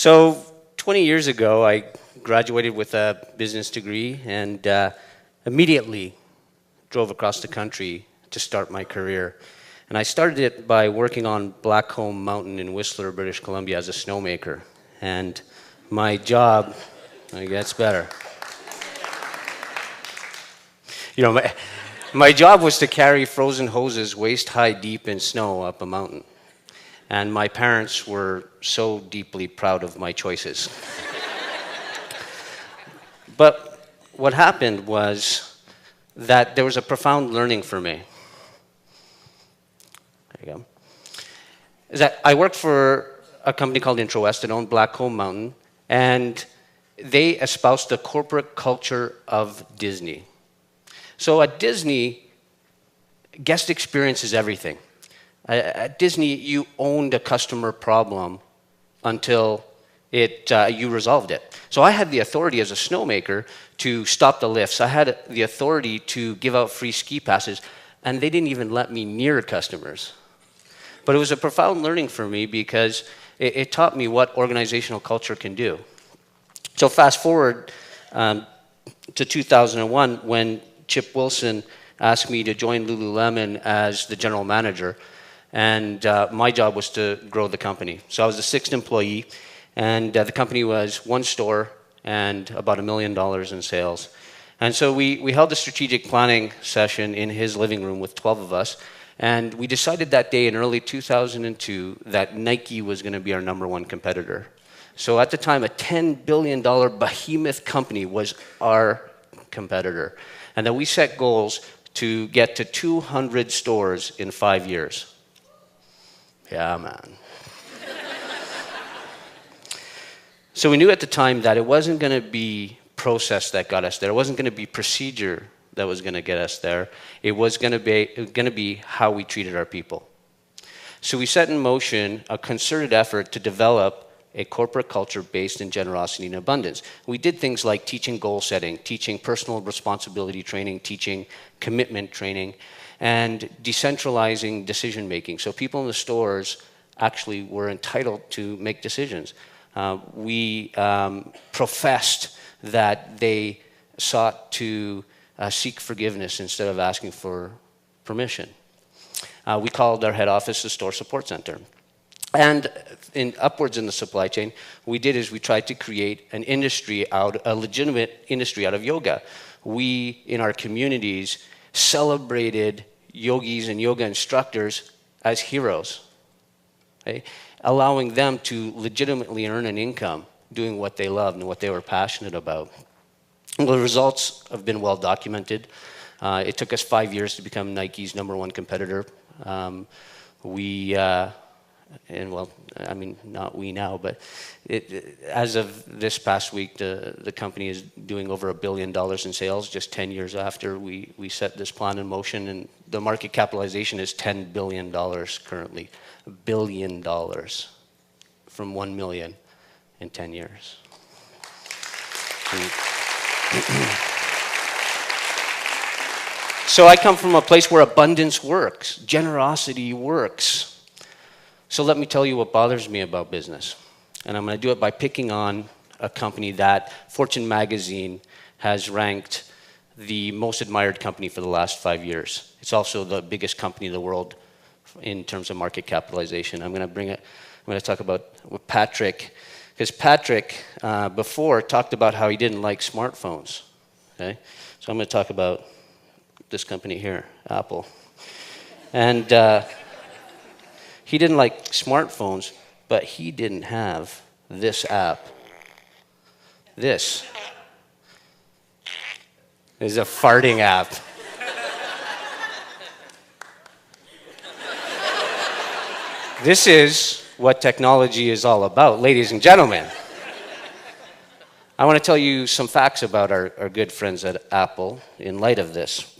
So 20 years ago, I graduated with a business degree and immediately drove across the country to start my career. And I started it by working on Blackcomb Mountain in Whistler, British Columbia as a snowmaker. And my job, it gets better. You know, my job was to carry frozen hoses waist-high deep in snow up a mountain. And my parents were so deeply proud of my choices. But what happened was that there was a profound learning for me. There you go. Is that I worked for a company called IntroWest that owned Blackcomb Mountain, and they espoused the corporate culture of Disney. So at Disney, guest experience is everything. At Disney, you owned a customer problem until you resolved it. So I had the authority as a snowmaker to stop the lifts. I had the authority to give out free ski passes, and they didn't even let me near customers. But it was a profound learning for me because it taught me what organizational culture can do. So fast forward to 2001 when Chip Wilson asked me to join Lululemon as the general manager. And my job was to grow the company. So I was the 6th employee, and the company was one store and about $1 million in sales. And so we held a strategic planning session in his living room with 12 of us, and we decided that day in early 2002 that Nike was going to be our #1 competitor. So at the time, a $10 billion behemoth company was our competitor, and that we set goals to get to 200 stores in 5 years. Yeah, man. So we knew at the time that it wasn't going to be process that got us there. It wasn't going to be procedure that was going to get us there. It was going to be how we treated our people. So we set in motion a concerted effort to develop a corporate culture based in generosity and abundance. We did things like teaching goal setting, teaching personal responsibility training, teaching commitment training, and decentralizing decision making. So people in the stores actually were entitled to make decisions. We professed that they sought to seek forgiveness instead of asking for permission. We called our head office the Store Support Center. And upwards in the supply chain, we tried to create a legitimate industry out of yoga. We, in our communities, celebrated yogis and yoga instructors as heroes, okay? Allowing them to legitimately earn an income doing what they loved and what they were passionate about. And the results have been well documented. It took us 5 years to become Nike's #1 competitor. Not we now, but as of this past week, the company is doing over $1 billion in sales just 10 years after we set this plan in motion, and the market capitalization is $10 billion currently. $1 billion from 1 million in 10 years. So I come from a place where abundance works, generosity works. So let me tell you what bothers me about business. And I'm going to do it by picking on a company that Fortune magazine has ranked the most admired company for the last 5 years. It's also the biggest company in the world in terms of market capitalization. I'm going to talk about Patrick, because Patrick before talked about how he didn't like smartphones. Okay? So I'm going to talk about this company here, Apple. And he didn't like smartphones, but he didn't have this app. This is a farting app. This is what technology is all about, ladies and gentlemen. I want to tell you some facts about our good friends at Apple in light of this.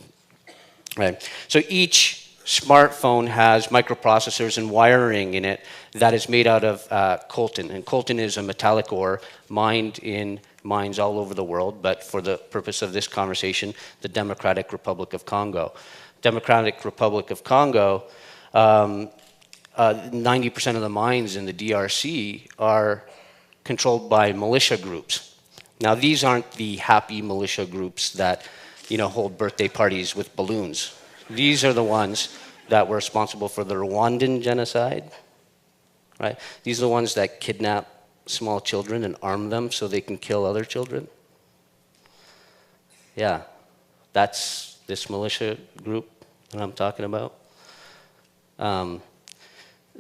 Right. So each smartphone has microprocessors and wiring in it that is made out of coltan. And coltan is a metallic ore mined in mines all over the world, but for the purpose of this conversation, the Democratic Republic of Congo. Democratic Republic of Congo, 90% of the mines in the DRC are controlled by militia groups. Now, these aren't the happy militia groups that, hold birthday parties with balloons. These are the ones that were responsible for the Rwandan genocide, right? These are the ones that kidnap small children and arm them so they can kill other children. Yeah, that's this militia group that I'm talking about.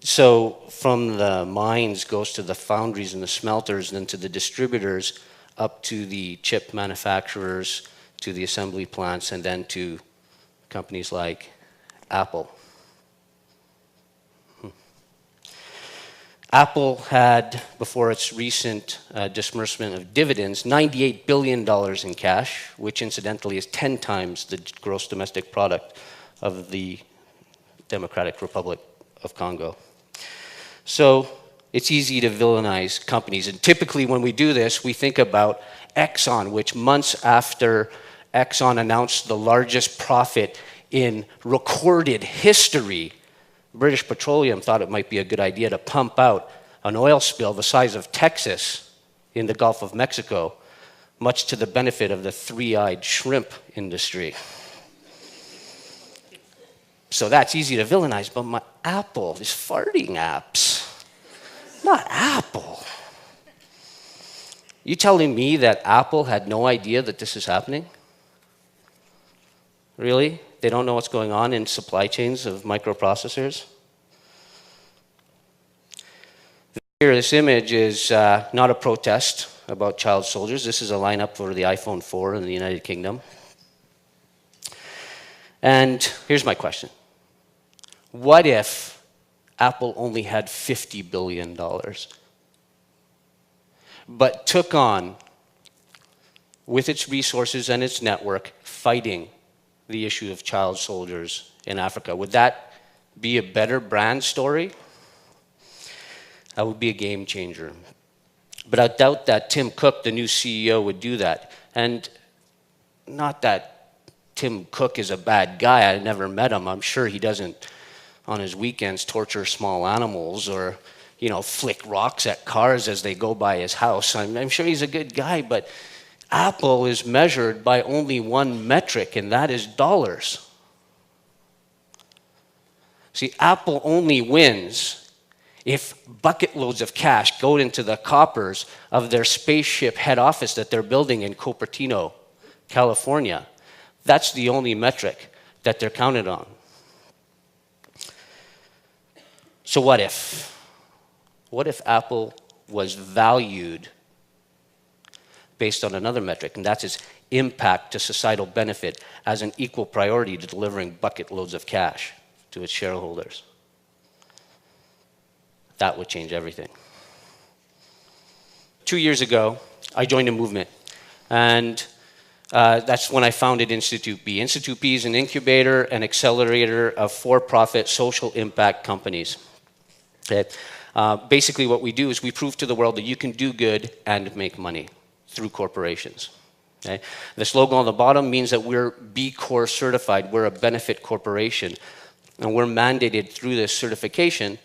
So from the mines goes to the foundries and the smelters, and then to the distributors, up to the chip manufacturers, to the assembly plants, and then to companies like Apple. Apple had, before its recent disbursement of dividends, $98 billion in cash, which incidentally is 10 times the gross domestic product of the Democratic Republic of Congo. So it's easy to villainize companies. And typically when we do this, we think about Exxon, which months after Exxon announced the largest profit in recorded history, British Petroleum thought it might be a good idea to pump out an oil spill the size of Texas in the Gulf of Mexico, much to the benefit of the three-eyed shrimp industry. So that's easy to villainize, but my Apple is farting apps, not Apple. You telling me that Apple had no idea that this is happening? Really? They don't know what's going on in supply chains of microprocessors? Here, this image is not a protest about child soldiers. This is a lineup for the iPhone 4 in the United Kingdom. And here's my question. What if Apple only had $50 billion, but took on, with its resources and its network, fighting the issue of child soldiers in Africa? Would that be a better brand story? That would be a game changer. But I doubt that Tim Cook, the new CEO, would do that. And not that Tim Cook is a bad guy. I never met him. I'm sure he doesn't, on his weekends, torture small animals or, flick rocks at cars as they go by his house. I'm sure he's a good guy, but Apple is measured by only one metric, and that is dollars. See, Apple only wins if bucket loads of cash go into the coffers of their spaceship head office that they're building in Cupertino, California. That's the only metric that they're counted on. So what if? What if Apple was valued based on another metric, and that's its impact to societal benefit as an equal priority to delivering bucket loads of cash to its shareholders? That would change everything. 2 years ago, I joined a movement, and that's when I founded Institute B. Institute B is an incubator and accelerator of for-profit social impact companies. Okay? Basically what we do is we prove to the world that you can do good and make money through corporations. Okay? This logo on the bottom means that we're B Corp certified. We're a benefit corporation, and we're mandated through this certification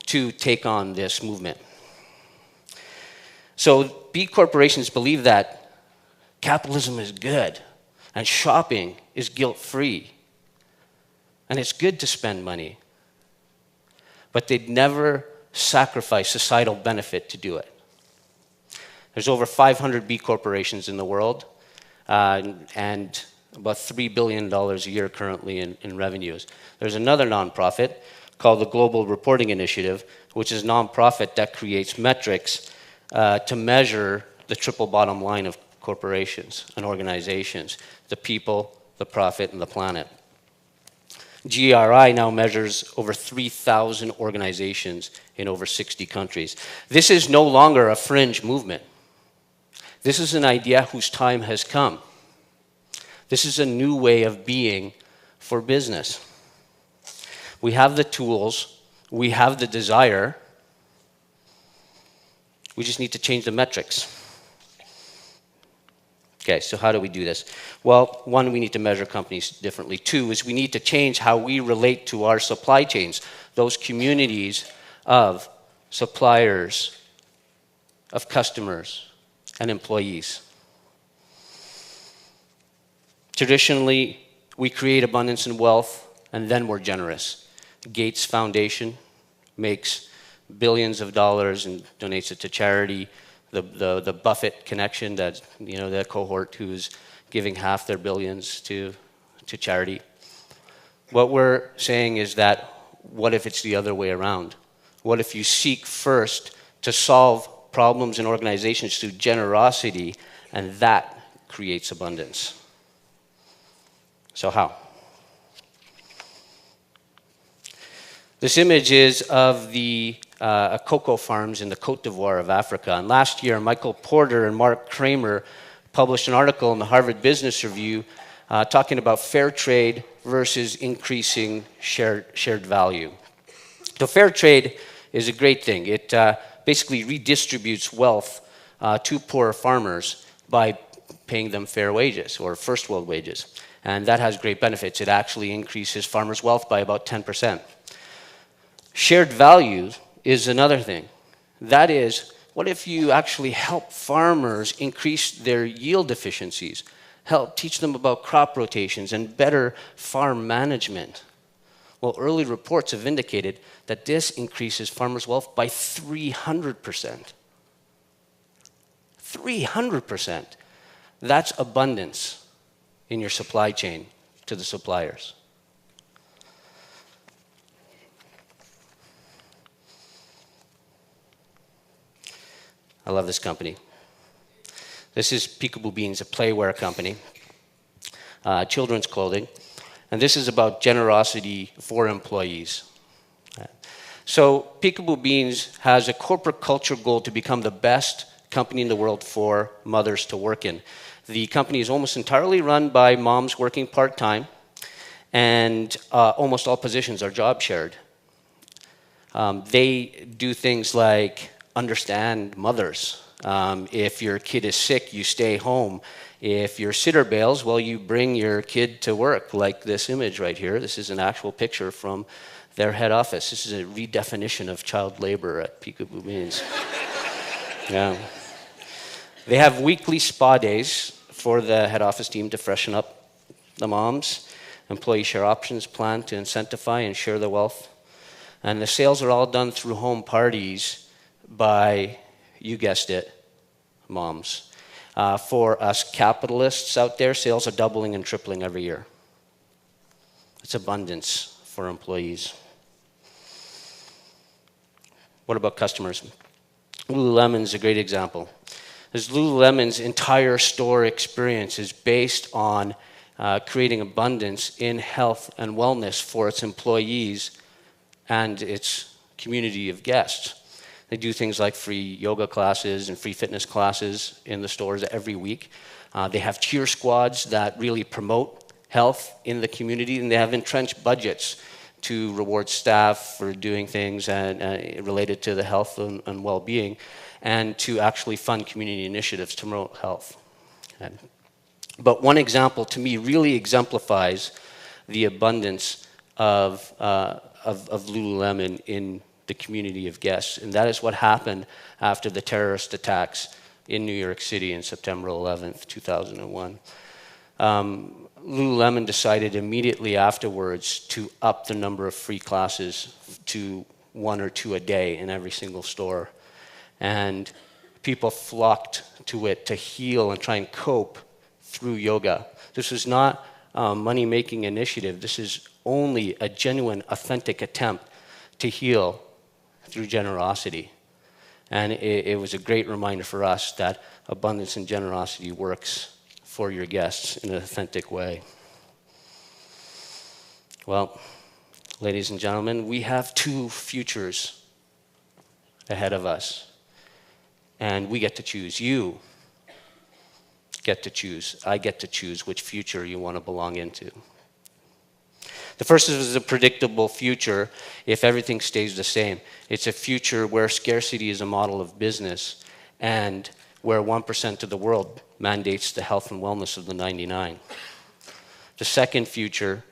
to take on this movement. So B corporations believe that capitalism is good and shopping is guilt-free, and it's good to spend money, but they'd never sacrifice societal benefit to do it. There's over 500 B corporations in the world, and about $3 billion a year currently in revenues. There's another nonprofit called the Global Reporting Initiative, which is a nonprofit that creates metrics to measure the triple bottom line of corporations and organizations: the people, the profit, and the planet. GRI now measures over 3,000 organizations in over 60 countries. This is no longer a fringe movement. This is an idea whose time has come. This is a new way of being for business. We have the tools, we have the desire, we just need to change the metrics. Okay, so how do we do this? Well, one, we need to measure companies differently. Two is we need to change how we relate to our supply chains, those communities of suppliers, of customers and employees. Traditionally, we create abundance and wealth, and then we're generous. The Gates Foundation makes billions of dollars and donates it to charity. The Buffett connection, that the cohort who's giving half their billions to charity. What we're saying is that, what if it's the other way around? What if you seek first to solve problems in organizations through generosity, and that creates abundance? So how? This image is of the cocoa farms in the Côte d'Ivoire of Africa. And last year, Michael Porter and Mark Kramer published an article in the Harvard Business Review talking about fair trade versus increasing shared value. So fair trade is a great thing. It basically redistributes wealth to poor farmers by paying them fair wages, or first world wages. And that has great benefits. It actually increases farmers' wealth by about 10%. Shared value is another thing. That is, what if you actually help farmers increase their yield efficiencies, help teach them about crop rotations and better farm management? Well, early reports have indicated that this increases farmers' wealth by 300%. 300%. That's abundance in your supply chain to the suppliers. I love this company. This is Peekaboo Beans, a playwear company, children's clothing. And this is about generosity for employees. So Peekaboo Beans has a corporate culture goal to become the best company in the world for mothers to work in. The company is almost entirely run by moms working part-time, and almost all positions are job shared. They do things like understand mothers. If your kid is sick, you stay home. If your sitter bails, well, you bring your kid to work, like this image right here. This is an actual picture from their head office. This is a redefinition of child labor at Peekaboo Beans. Yeah. They have weekly spa days for the head office team to freshen up the moms. Employee share options plan to incentivize and share the wealth. And the sales are all done through home parties by, you guessed it, moms. For us capitalists out there, sales are doubling and tripling every year. It's abundance for employees. What about customers? Lululemon is a great example. As Lululemon's entire store experience is based on creating abundance in health and wellness for its employees and its community of guests. They do things like free yoga classes and free fitness classes in the stores every week. They have cheer squads that really promote health in the community, and they have entrenched budgets to reward staff for doing things related to the health and well-being, and to actually fund community initiatives to promote health. But one example, to me, really exemplifies the abundance of Lululemon in the community of guests, and that is what happened after the terrorist attacks in New York City on September 11th, 2001. Lululemon decided immediately afterwards to up the number of free classes to 1 or 2 a day in every single store. And people flocked to it to heal and try and cope through yoga. This was not a money-making initiative. This is only a genuine, authentic attempt to heal through generosity. And it was a great reminder for us that abundance and generosity works for your guests in an authentic way. Well, ladies and gentlemen, we have 2 futures ahead of us. And we get to choose. You get to choose. I get to choose which future you want to belong into. The first is a predictable future if everything stays the same. It's a future where scarcity is a model of business and where 1% of the world mandates the health and wellness of the 99. The second future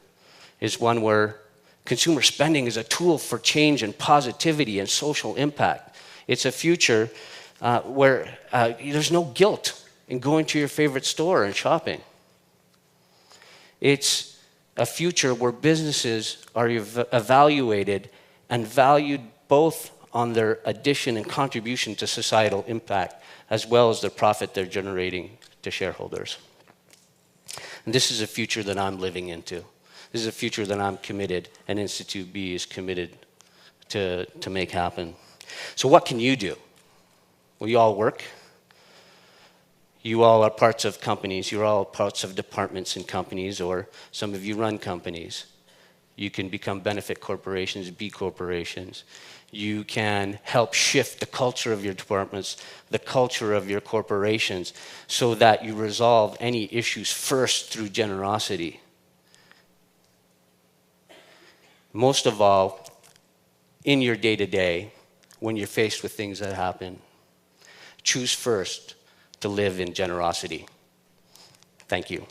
is one where consumer spending is a tool for change and positivity and social impact. It's a future where there's no guilt in going to your favorite store and shopping. It's a future where businesses are evaluated and valued both on their addition and contribution to societal impact, as well as the profit they're generating to shareholders. And this is a future that I'm living into. This is a future that I'm committed, and Institute B is committed to make happen. So what can you do? Well, you all work. You all are parts of companies. You're all parts of departments in companies, or some of you run companies. You can become benefit corporations, B corporations. You can help shift the culture of your departments, the culture of your corporations, so that you resolve any issues first through generosity. Most of all, in your day-to-day, when you're faced with things that happen, choose first to live in generosity. Thank you.